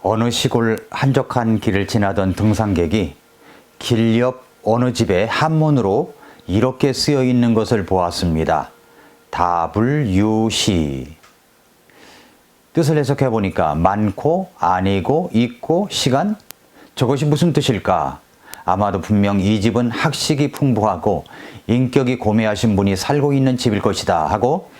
어느 시골 한적한 길을 지나던 등산객이 길 옆 어느 집에 한문으로 이렇게 쓰여 있는 것을 보았습니다. 다불유시. 뜻을 해석해 보니까 많고 아니고 있고 시간? 저것이 무슨 뜻일까? 아마도 분명 이 집은 학식이 풍부하고 인격이 고매하신 분이 살고 있는 집일 것이다 하고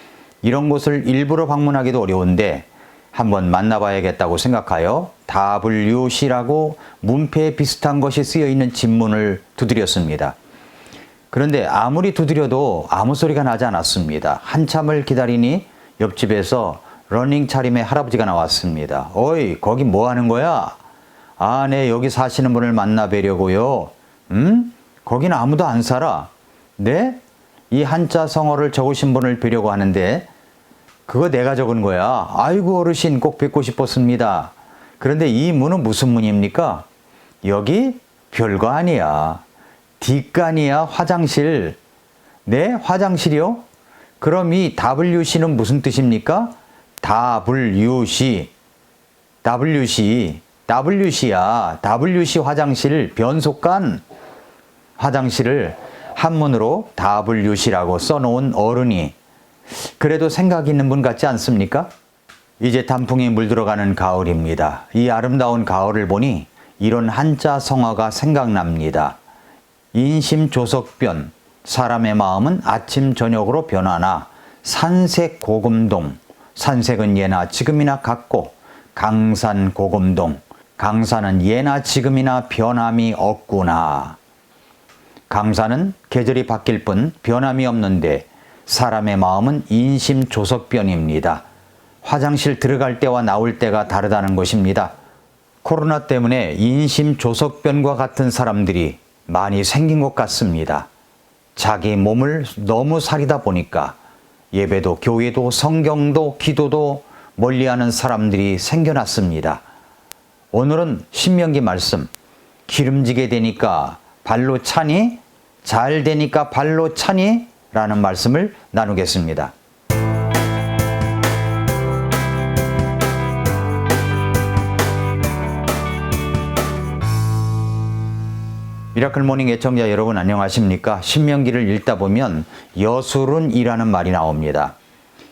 이런 곳을 일부러 방문하기도 어려운데 한번 만나봐야겠다고 생각하여 다불유시라고 문패에 비슷한 것이 쓰여 있는 집문을 두드렸습니다. 그런데 아무리 두드려도 아무 소리가 나지 않았습니다. 한참을 기다리니 옆집에서 러닝 차림의 할아버지가 나왔습니다. 어이, 거기 뭐 하는 거야? 아, 네, 여기 사시는 분을 만나 뵈려고요. 거기는 아무도 안 살아. 네? 이 한자 성어를 적으신 분을 뵈려고 하는데 그거 내가 적은 거야. 아이고 어르신 꼭 뵙고 싶었습니다. 그런데 이 문은 무슨 문입니까? 여기 별거 아니야. 뒷간이야 화장실. 네? 화장실이요? 그럼 이 WC는 무슨 뜻입니까? WC. WC야. WC 화장실 변속간 화장실을 한문으로 WC라고 써놓은 어른이 그래도 생각 있는 분 같지 않습니까? 이제 단풍이 물들어가는 가을입니다. 이 아름다운 가을을 보니 이런 한자 성어가 생각납니다. 인심조석변, 사람의 마음은 아침 저녁으로 변하나 산색고금동, 산색은 예나 지금이나 같고 강산고금동, 강산은 예나 지금이나 변함이 없구나. 강산은 계절이 바뀔 뿐 변함이 없는데 사람의 마음은 인심조석변입니다. 화장실 들어갈 때와 나올 때가 다르다는 것입니다. 코로나 때문에 인심조석변과 같은 사람들이 많이 생긴 것 같습니다. 자기 몸을 너무 사리다 보니까 예배도 교회도 성경도 기도도 멀리하는 사람들이 생겨났습니다. 오늘은 신명기 말씀, 기름지게 되니까 발로 차니? 잘 되니까 발로 차니? 라는 말씀을 나누겠습니다. 미라클 모닝 애청자 여러분 안녕하십니까? 신명기를 읽다 보면 여술은이라는 말이 나옵니다.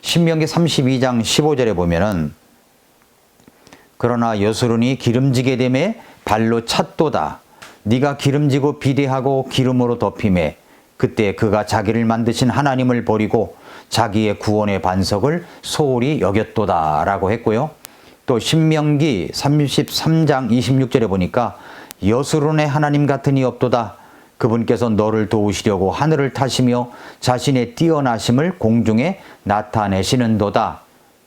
신명기 32장 15절에 보면은 그러나 여술은이 기름지게 되매 발로 찼도다. 네가 기름지고 비대하고 기름으로 덮임에 그때 그가 자기를 만드신 하나님을 버리고 자기의 구원의 반석을 소홀히 여겼도다 라고 했고요. 또 신명기 33장 26절에 보니까 여수론의 하나님 같으니 없도다. 그분께서 너를 도우시려고 하늘을 타시며 자신의 뛰어나심을 공중에 나타내시는도다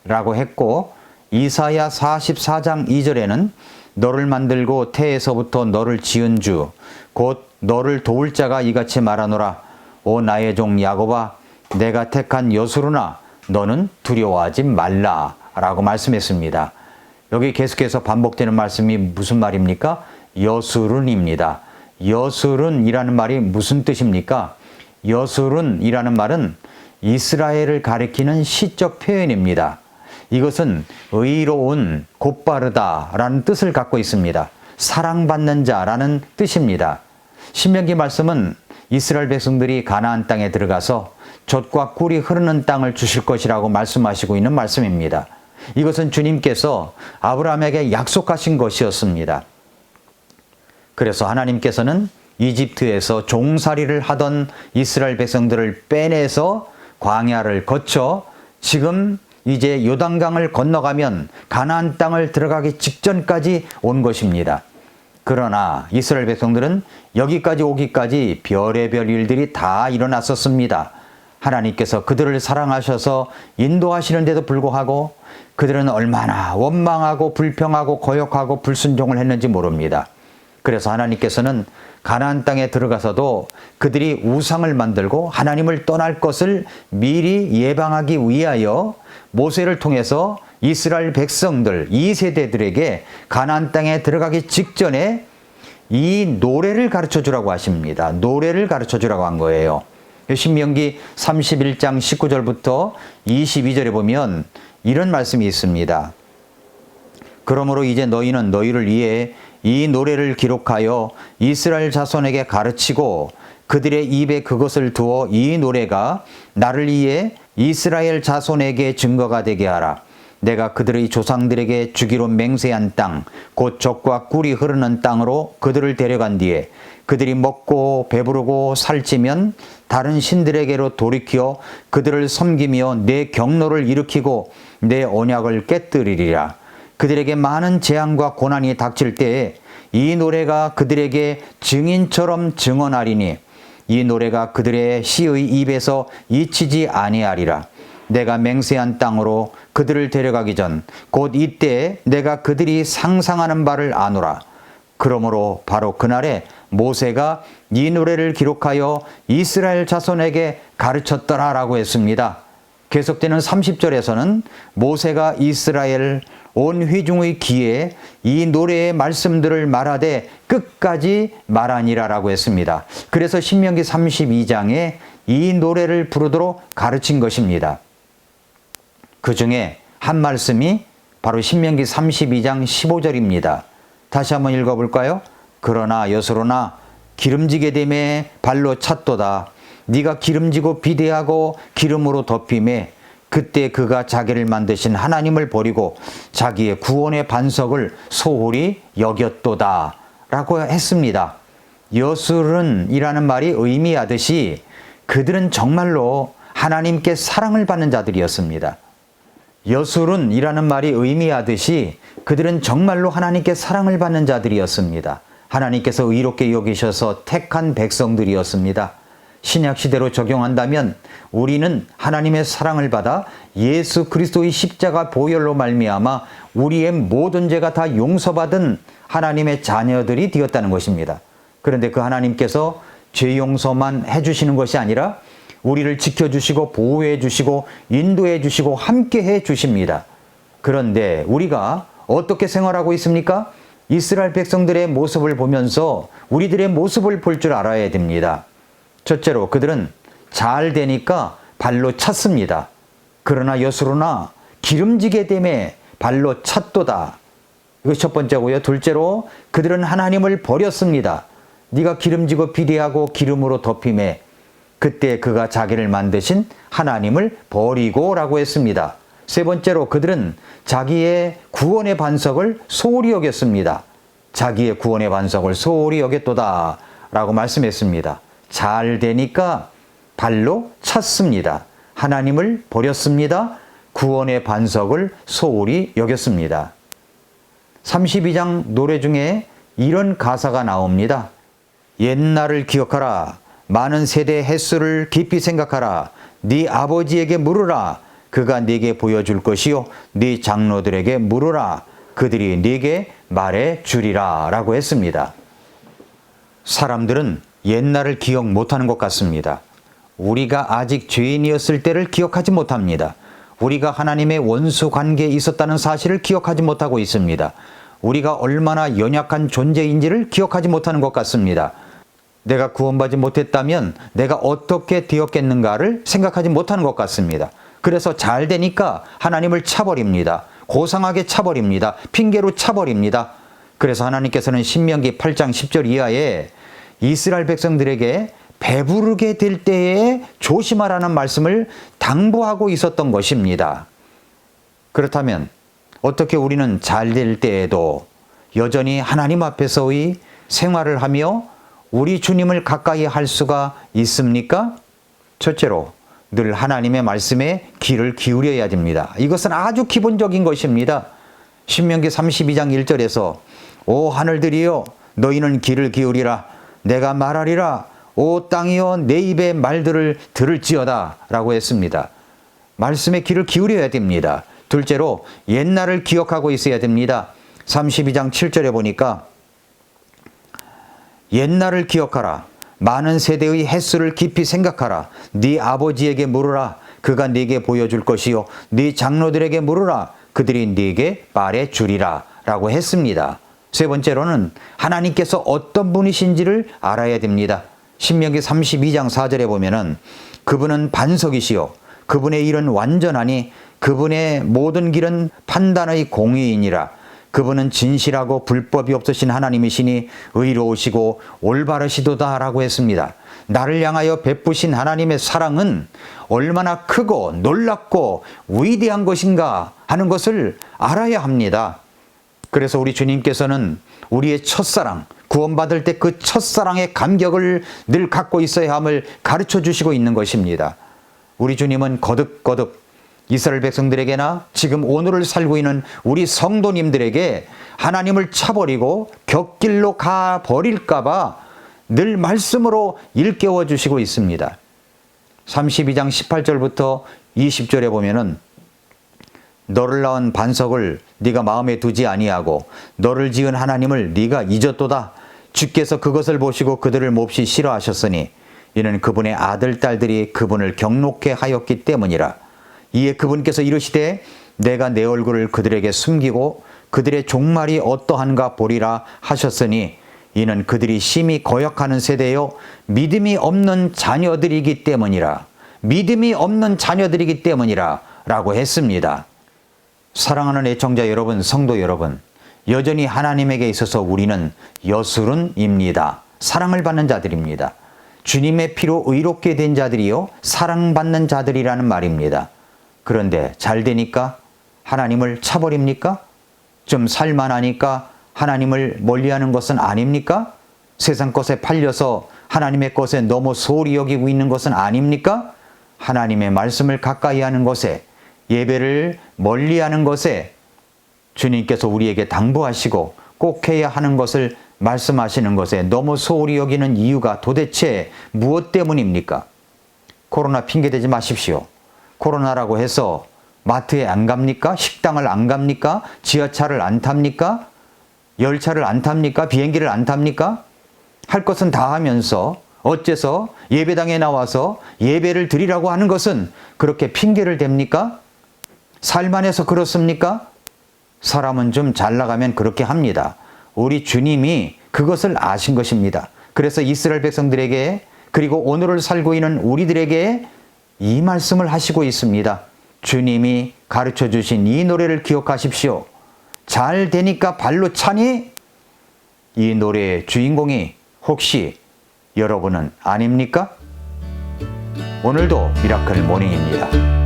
라고 했고 이사야 44장 2절에는 너를 만들고 태에서부터 너를 지은 주 곧 너를 도울 자가 이같이 말하노라. 오 나의 종 야곱아 내가 택한 여수르나 너는 두려워하지 말라 라고 말씀했습니다. 여기 계속해서 반복되는 말씀이 무슨 말입니까? 여수른입니다. 여수른이라는 말이 무슨 뜻입니까? 여수른이라는 말은 이스라엘을 가리키는 시적 표현입니다. 이것은 의로운, 곧바르다 라는 뜻을 갖고 있습니다. 사랑받는 자라는 뜻입니다. 신명기 말씀은 이스라엘 백성들이 가나안 땅에 들어가서 젖과 꿀이 흐르는 땅을 주실 것이라고 말씀하시고 있는 말씀입니다. 이것은 주님께서 아브라함에게 약속하신 것이었습니다. 그래서 하나님께서는 이집트에서 종살이를 하던 이스라엘 백성들을 빼내서 광야를 거쳐 지금 이제 요단강을 건너가면 가나안 땅을 들어가기 직전까지 온 것입니다. 그러나 이스라엘 백성들은 여기까지 오기까지 별의별 일들이 다 일어났었습니다. 하나님께서 그들을 사랑하셔서 인도하시는데도 불구하고 그들은 얼마나 원망하고 불평하고 거역하고 불순종을 했는지 모릅니다. 그래서 하나님께서는 가나안 땅에 들어가서도 그들이 우상을 만들고 하나님을 떠날 것을 미리 예방하기 위하여 모세를 통해서 이스라엘 백성들 2세대들에게 가나안 땅에 들어가기 직전에 이 노래를 가르쳐 주라고 하십니다. 노래를 가르쳐 주라고 한 거예요. 신명기 31장 19절부터 22절에 보면 이런 말씀이 있습니다. 그러므로 이제 너희는 너희를 위해 이 노래를 기록하여 이스라엘 자손에게 가르치고 그들의 입에 그것을 두어 이 노래가 나를 위해 이스라엘 자손에게 증거가 되게 하라. 내가 그들의 조상들에게 주기로 맹세한 땅, 곧 젖과 꿀이 흐르는 땅으로 그들을 데려간 뒤에 그들이 먹고 배부르고 살찌면 다른 신들에게로 돌이켜 그들을 섬기며 내 경노를 일으키고 내 언약을 깨뜨리리라. 그들에게 많은 재앙과 고난이 닥칠 때에 이 노래가 그들에게 증인처럼 증언하리니 이 노래가 그들의 시의 입에서 잊히지 아니하리라. 내가 맹세한 땅으로 그들을 데려가기 전 곧 이때 내가 그들이 상상하는 바를 아노라. 그러므로 바로 그날에 모세가 이 노래를 기록하여 이스라엘 자손에게 가르쳤더라라고 했습니다. 계속되는 30절에서는 모세가 이스라엘 온 회중의 귀에 이 노래의 말씀들을 말하되 끝까지 말하니라라고 했습니다. 그래서 신명기 32장에 이 노래를 부르도록 가르친 것입니다. 그 중에 한 말씀이 바로 신명기 32장 15절입니다. 다시 한번 읽어볼까요? 그러나 여수로나 기름지게 됨에 발로 찼도다. 네가 기름지고 비대하고 기름으로 덮임에 그때 그가 자기를 만드신 하나님을 버리고 자기의 구원의 반석을 소홀히 여겼도다 라고 했습니다. 여술은이라는 말이 의미하듯이 그들은 정말로 하나님께 사랑을 받는 자들이었습니다. 여술은이라는 말이 의미하듯이 그들은 정말로 하나님께 사랑을 받는 자들이었습니다. 하나님께서 의롭게 여기셔서 택한 백성들이었습니다. 신약시대로 적용한다면 우리는 하나님의 사랑을 받아 예수 그리스도의 십자가 보혈로 말미암아 우리의 모든 죄가 다 용서받은 하나님의 자녀들이 되었다는 것입니다. 그런데 그 하나님께서 죄 용서만 해주시는 것이 아니라 우리를 지켜주시고 보호해 주시고 인도해 주시고 함께 해 주십니다. 그런데 우리가 어떻게 생활하고 있습니까? 이스라엘 백성들의 모습을 보면서 우리들의 모습을 볼 줄 알아야 됩니다. 첫째로 그들은 잘 되니까 발로 찼습니다. 그러나 여수로나 기름지게 됨에 발로 찼도다. 이거 첫 번째고요. 둘째로 그들은 하나님을 버렸습니다. 네가 기름지고 비대하고 기름으로 덮임에 그때 그가 자기를 만드신 하나님을 버리고라고 했습니다. 세 번째로 그들은 자기의 구원의 반석을 소홀히 여겼습니다. 자기의 구원의 반석을 소홀히 여겼도다 라고 말씀했습니다. 잘 되니까 발로 찼습니다. 하나님을 버렸습니다. 구원의 반석을 소홀히 여겼습니다. 32장 노래 중에 이런 가사가 나옵니다. 옛날을 기억하라. 많은 세대 횟수를 깊이 생각하라. 네 아버지에게 물으라. 그가 네게 보여줄 것이요. 네 장로들에게 물으라. 그들이 네게 말해 주리라 라고 했습니다. 사람들은 옛날을 기억 못하는 것 같습니다. 우리가 아직 죄인이었을 때를 기억하지 못합니다. 우리가 하나님의 원수 관계에 있었다는 사실을 기억하지 못하고 있습니다. 우리가 얼마나 연약한 존재인지를 기억하지 못하는 것 같습니다. 내가 구원받지 못했다면 내가 어떻게 되었겠는가를 생각하지 못하는 것 같습니다. 그래서 잘 되니까 하나님을 차버립니다. 고상하게 차버립니다. 핑계로 차버립니다. 그래서 하나님께서는 신명기 8장 10절 이하에 이스라엘 백성들에게 배부르게 될 때에 조심하라는 말씀을 당부하고 있었던 것입니다. 그렇다면 어떻게 우리는 잘 될 때에도 여전히 하나님 앞에서의 생활을 하며 우리 주님을 가까이 할 수가 있습니까? 첫째로 늘 하나님의 말씀에 귀를 기울여야 됩니다. 이것은 아주 기본적인 것입니다. 신명기 32장 1절에서 오 하늘들이여 너희는 귀를 기울이라. 내가 말하리라. 오 땅이여 내 입의 말들을 들을지어다 라고 했습니다. 말씀에 귀를 기울여야 됩니다. 둘째로 옛날을 기억하고 있어야 됩니다. 32장 7절에 보니까 옛날을 기억하라. 많은 세대의 횟수를 깊이 생각하라. 네 아버지에게 물으라. 그가 네게 보여줄 것이요. 네 장로들에게 물으라. 그들이 네게 말해 주리라 라고 했습니다. 세 번째로는 하나님께서 어떤 분이신지를 알아야 됩니다. 신명기 32장 4절에 보면은 그분은 반석이시요. 그분의 일은 완전하니 그분의 모든 길은 판단의 공의이니라. 그분은 진실하고 불법이 없으신 하나님이시니 의로우시고 올바르시도다 라고 했습니다. 나를 향하여 베푸신 하나님의 사랑은 얼마나 크고 놀랍고 위대한 것인가 하는 것을 알아야 합니다. 그래서 우리 주님께서는 우리의 첫사랑, 구원받을 때 그 첫사랑의 감격을 늘 갖고 있어야 함을 가르쳐 주시고 있는 것입니다. 우리 주님은 거듭거듭 이스라엘 백성들에게나 지금 오늘을 살고 있는 우리 성도님들에게 하나님을 차버리고 곁길로 가버릴까봐 늘 말씀으로 일깨워 주시고 있습니다. 32장 18절부터 20절에 보면은 너를 낳은 반석을 네가 마음에 두지 아니하고 너를 지은 하나님을 네가 잊었도다. 주께서 그것을 보시고 그들을 몹시 싫어하셨으니 이는 그분의 아들 딸들이 그분을 경록케 하였기 때문이라. 이에 그분께서 이르시되 내가 내 얼굴을 그들에게 숨기고 그들의 종말이 어떠한가 보리라 하셨으니 이는 그들이 심히 거역하는 세대요 믿음이 없는 자녀들이기 때문이라. 믿음이 없는 자녀들이기 때문이라 라고 했습니다. 사랑하는 애청자 여러분, 성도 여러분, 여전히 하나님에게 있어서 우리는 여술은입니다. 사랑을 받는 자들입니다. 주님의 피로 의롭게 된 자들이요 사랑받는 자들이라는 말입니다. 그런데 잘 되니까 하나님을 차버립니까? 좀 살만하니까 하나님을 멀리하는 것은 아닙니까? 세상 것에 팔려서 하나님의 것에 너무 소홀히 여기고 있는 것은 아닙니까? 하나님의 말씀을 가까이 하는 것에, 예배를 멀리하는 것에 주님께서 우리에게 당부하시고 꼭 해야 하는 것을 말씀하시는 것에 너무 소홀히 여기는 이유가 도대체 무엇 때문입니까? 코로나 핑계대지 마십시오. 코로나라고 해서 마트에 안 갑니까? 식당을 안 갑니까? 지하철을 안 탑니까? 열차를 안 탑니까? 비행기를 안 탑니까? 할 것은 다 하면서 어째서 예배당에 나와서 예배를 드리라고 하는 것은 그렇게 핑계를 댑니까? 살만해서 그렇습니까? 사람은 좀 잘 나가면 그렇게 합니다. 우리 주님이 그것을 아신 것입니다. 그래서 이스라엘 백성들에게 그리고 오늘을 살고 있는 우리들에게 이 말씀을 하시고 있습니다. 주님이 가르쳐 주신 이 노래를 기억하십시오. 잘 되니까 발로 차니? 이 노래의 주인공이 혹시 여러분은 아닙니까? 오늘도 미라클 모닝입니다.